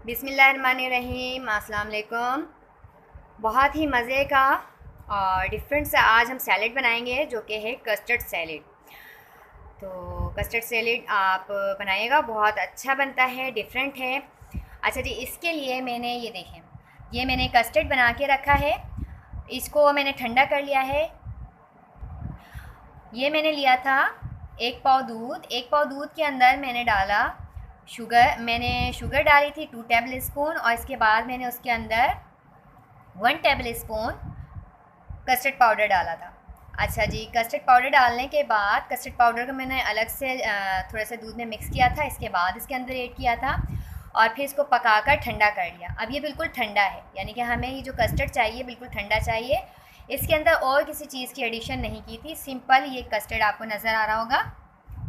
बिस्मिल्लाहिर्रहमानिर्रहीम, अस्सलाम वालेकुम। बहुत ही मज़े का और डिफरेंट सा आज हम सैलेड बनाएंगे जो कि है कस्टर्ड सैलेड। तो कस्टर्ड सैलेड आप बनाइएगा, बहुत अच्छा बनता है, डिफरेंट है। अच्छा जी, इसके लिए मैंने ये देखें, ये मैंने कस्टर्ड बना के रखा है, इसको मैंने ठंडा कर लिया है। ये मैंने लिया था एक पाव दूध के अंदर मैंने डाला मैंने शुगर डाली थी 2 टेबल स्पून, और इसके बाद मैंने उसके अंदर 1 टेबल स्पून कस्टर्ड पाउडर डाला था। अच्छा जी, कस्टर्ड पाउडर डालने के बाद कस्टर्ड पाउडर को मैंने अलग से थोड़ा सा दूध में मिक्स किया था, इसके बाद इसके अंदर ऐड किया था और फिर इसको पकाकर ठंडा कर लिया। अब ये बिल्कुल ठंडा है, यानी कि हमें ये जो कस्टर्ड चाहिए बिल्कुल ठंडा चाहिए। इसके अंदर और किसी चीज़ की एडिशन नहीं की थी, सिंपल ये कस्टर्ड आपको नज़र आ रहा होगा।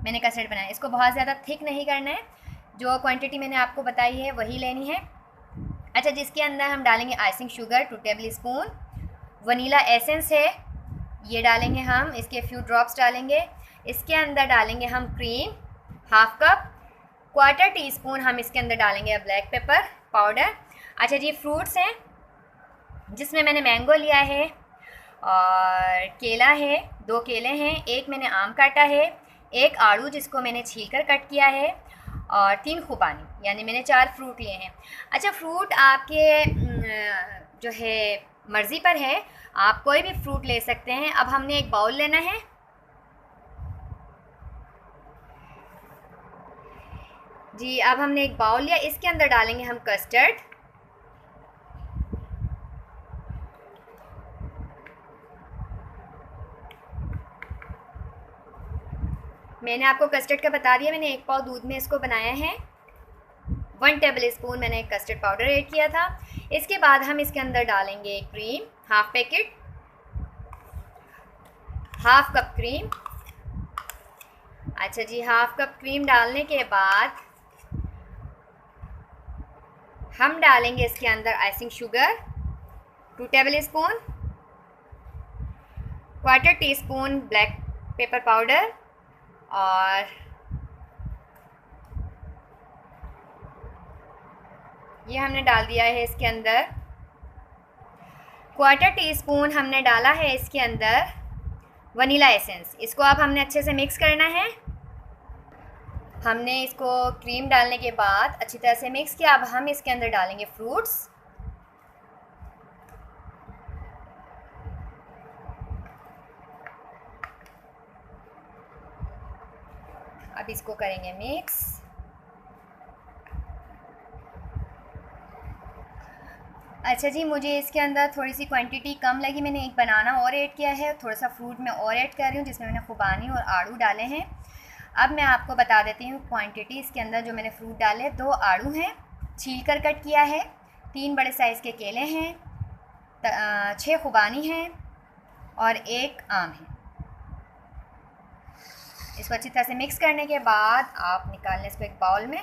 मैंने कस्टर्ड बनाया, इसको बहुत ज़्यादा थिक नहीं करना है, जो क्वांटिटी मैंने आपको बताई है वही लेनी है। अच्छा, जिसके अंदर हम डालेंगे icing sugar 2 table spoon, vanilla essence है ये डालेंगे हम, इसके फ्यू ड्रॉप्स डालेंगे। इसके अंदर डालेंगे हम क्रीम 1/2 कप, 1/4 टीस्पून हम इसके अंदर डालेंगे ब्लैक पेपर पाउडर। अच्छा जी, फ्रूट्स हैं जिसमें मैंने मैंगो लिया है और केला है, 2 केले हैं, एक मैंने आम काटा है, एक आड़ू जिसको मैंने छीलकर कट किया है और 3 खुबानी, यानी मैंने 4 फ्रूट लिए हैं। अच्छा, फ्रूट आपके जो है मर्ज़ी पर है, आप कोई भी फ्रूट ले सकते हैं। अब हमने एक बाउल लेना है, जी अब हमने एक बाउल लिया, इसके अंदर डालेंगे हम कस्टर्ड। मैंने आपको कस्टर्ड का बता दिया, मैंने 1 पाव दूध में इसको बनाया है। 1 टेबल स्पून मैंने कस्टर्ड पाउडर ऐड किया था। इसके बाद हम इसके अंदर डालेंगे क्रीम, 1/2 पैकेट, 1/2 कप क्रीम। अच्छा जी, 1/2 कप क्रीम डालने के बाद हम डालेंगे इसके अंदर icing sugar 2 table spoon, 1/4 teaspoon black pepper powder, और ये हमने डाल दिया है इसके अंदर 1/4 टीस्पून हमने डाला है इसके अंदर वनीला एसेंस। इसको अब हमने अच्छे से मिक्स करना है। हमने इसको क्रीम डालने के बाद अच्छी तरह से मिक्स किया। अब हम इसके अंदर डालेंगे फ्रूट्स, अब इसको करेंगे मिक्स। अच्छा जी, मुझे इसके अंदर थोड़ी सी क्वांटिटी कम लगी, मैंने एक बनाना और ऐड किया है, थोड़ा सा फ्रूट में और ऐड कर रही हूँ जिसमें मैंने खुबानी और आड़ू डाले हैं। अब मैं आपको बता देती हूँ क्वांटिटी। इसके अंदर जो मैंने फ्रूट डाले, 2 आड़ू हैं छील कर कट किया है, 3 बड़े साइज़ के केले हैं, 6 खुबानी हैं और 1 आम है। इसको अच्छी तरह से मिक्स करने के बाद आप निकाल लें इसको एक बाउल में।